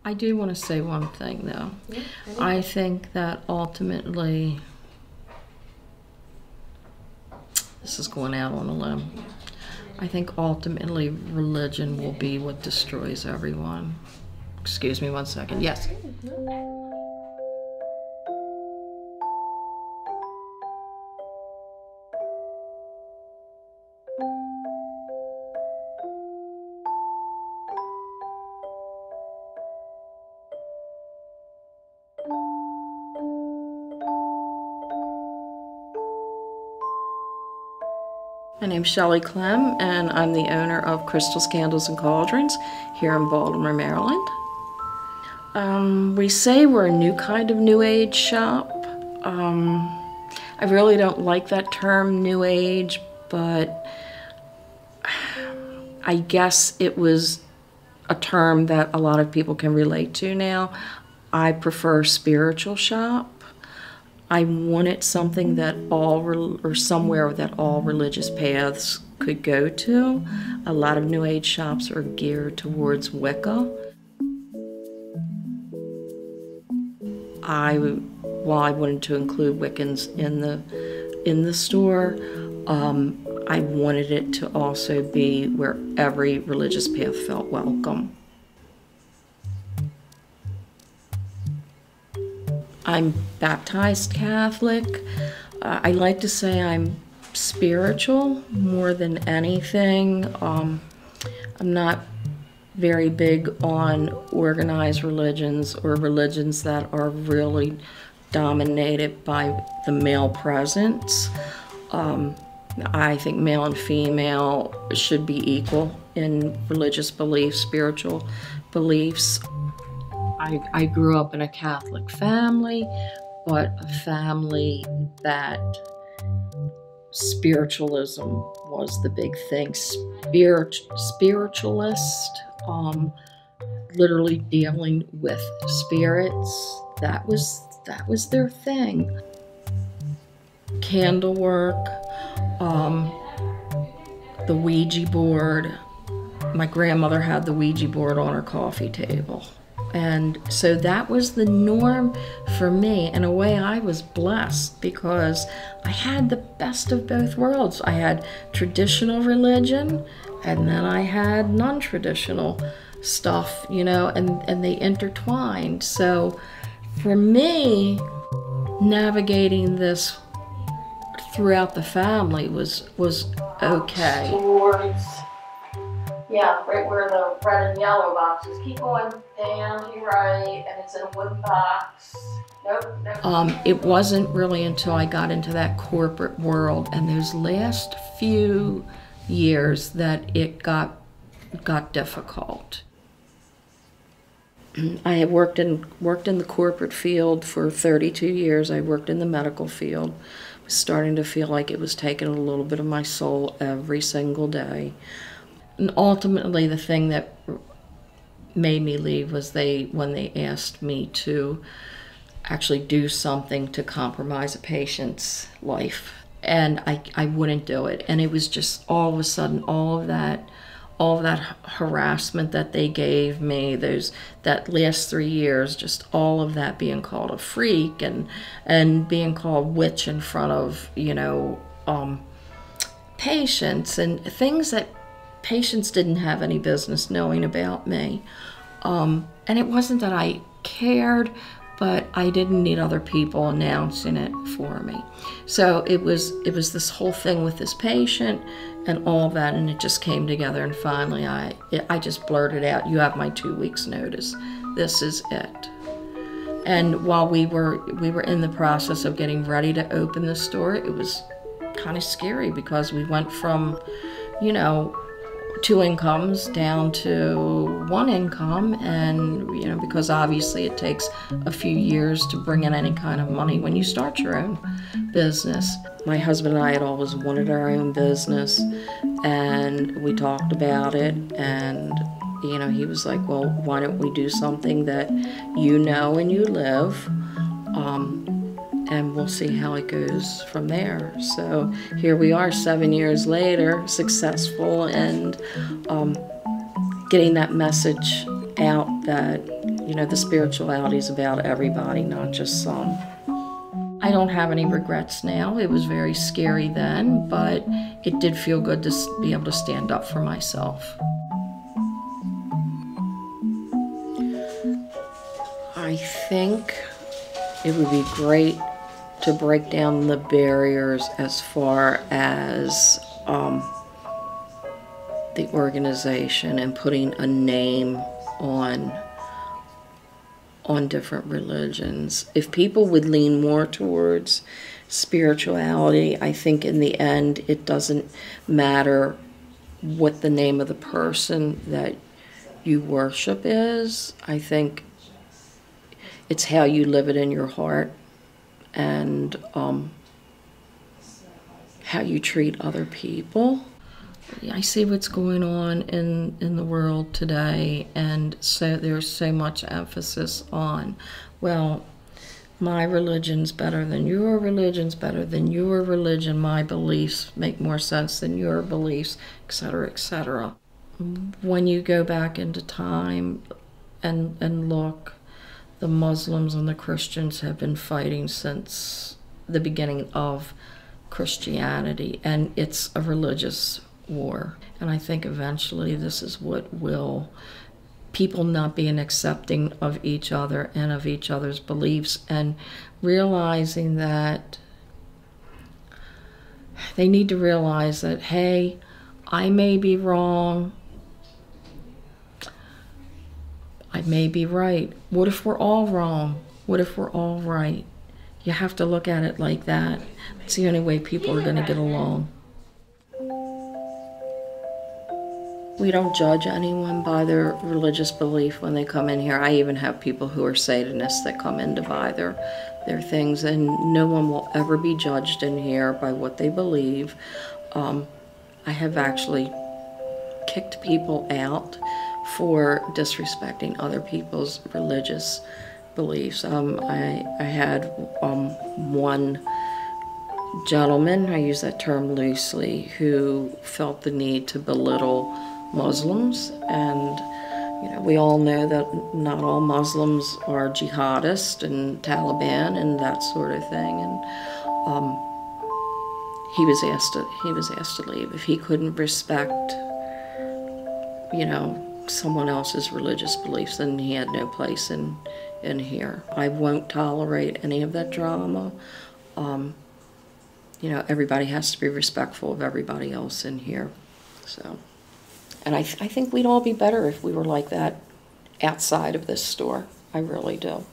I do want to say one thing, though. Yeah, I think that ultimately, this is going out on a limb, I think ultimately religion will be what destroys everyone. Excuse me 1 second. Yes. My name's Shelley Clem, and I'm the owner of Crystals, Candles, and Cauldrons here in Baltimore, Maryland. We say we're a new kind of New Age shop. I really don't like that term, New Age, but I guess it was a term that a lot of people can relate to now. I prefer spiritual shop. I wanted something that somewhere that all religious paths could go to. A lot of New Age shops are geared towards Wicca. While I wanted to include Wiccans in the store, I wanted it to also be where every religious path felt welcome. I'm baptized Catholic. I like to say I'm spiritual more than anything. I'm not very big on organized religions or religions that are really dominated by the male presence. I think male and female should be equal in religious beliefs, spiritual beliefs. I grew up in a Catholic family, but a family that spiritualism was the big thing. Spiritualist, literally dealing with spirits. That was their thing. Candle work, the Ouija board. My grandmother had the Ouija board on her coffee table. And so that was the norm for me. In a way, I was blessed because I had the best of both worlds. I had traditional religion, and then I had non-traditional stuff, you know, and they intertwined. So for me, navigating this throughout the family was okay. Yeah, right where the red and yellow boxes. Keep going down to your right, and it's in a wooden box. Nope. It wasn't really until I got into that corporate world and those last few years that it got difficult. I had worked in the corporate field for 32 years. I worked in the medical field. I was starting to feel like it was taking a little bit of my soul every single day. And ultimately, the thing that made me leave was when they asked me to actually do something to compromise a patient's life. And I wouldn't do it. And it was just all of a sudden, all of that harassment that they gave me, that last 3 years, just all of that being called a freak and being called witch in front of, you know, patients and things that patients didn't have any business knowing about me. And it wasn't that I cared, but I didn't need other people announcing it for me. So it was this whole thing with this patient and all that, and it just came together, and finally I just blurted out, "You have my 2 weeks notice. This is it." And while we were in the process of getting ready to open the store, it was kind of scary because we went from, you know, 2 incomes down to 1 income, and you know, because obviously it takes a few years to bring in any kind of money when you start your own business. My husband and I had always wanted our own business, and we talked about it, and you know, he was like, "Well, why don't we do something that you know and you live, and we'll see how it goes from there." So here we are 7 years later, successful, and getting that message out that You know, the spirituality is about everybody, not just some. I don't have any regrets now. It was very scary then, but it did feel good to be able to stand up for myself. I think it would be great to break down the barriers as far as the organization and putting a name on different religions. If people would lean more towards spirituality, I think in the end it doesn't matter what the name of the person that you worship is. I think it's how you live it in your heart and how you treat other people. I see what's going on in the world today, and so there's so much emphasis on, well, my religion's better than your religion's better than your religion, my beliefs make more sense than your beliefs, etc., etc. When you go back into time and look, the Muslims and the Christians have been fighting since the beginning of Christianity, and it's a religious war. And I think eventually this is what will, people not being accepting of each other and of each other's beliefs, and realizing that they need to realize that, hey, I may be wrong, I may be right. What if we're all wrong? What if we're all right? You have to look at it like that. It's the only way people are going to get along. We don't judge anyone by their religious belief when they come in here. I even have people who are Satanists that come in to buy their things, and no one will ever be judged in here by what they believe. I have actually kicked people out for disrespecting other people's religious beliefs. I had one gentleman, I use that term loosely, who felt the need to belittle Muslims, and you know, we all know that not all Muslims are jihadists and Taliban and that sort of thing, and he was asked to leave. If he couldn't respect, you know, someone else's religious beliefs, then he had no place in here. I won't tolerate any of that drama. You know, everybody has to be respectful of everybody else in here. So, and I think we'd all be better if we were like that outside of this store. I really do.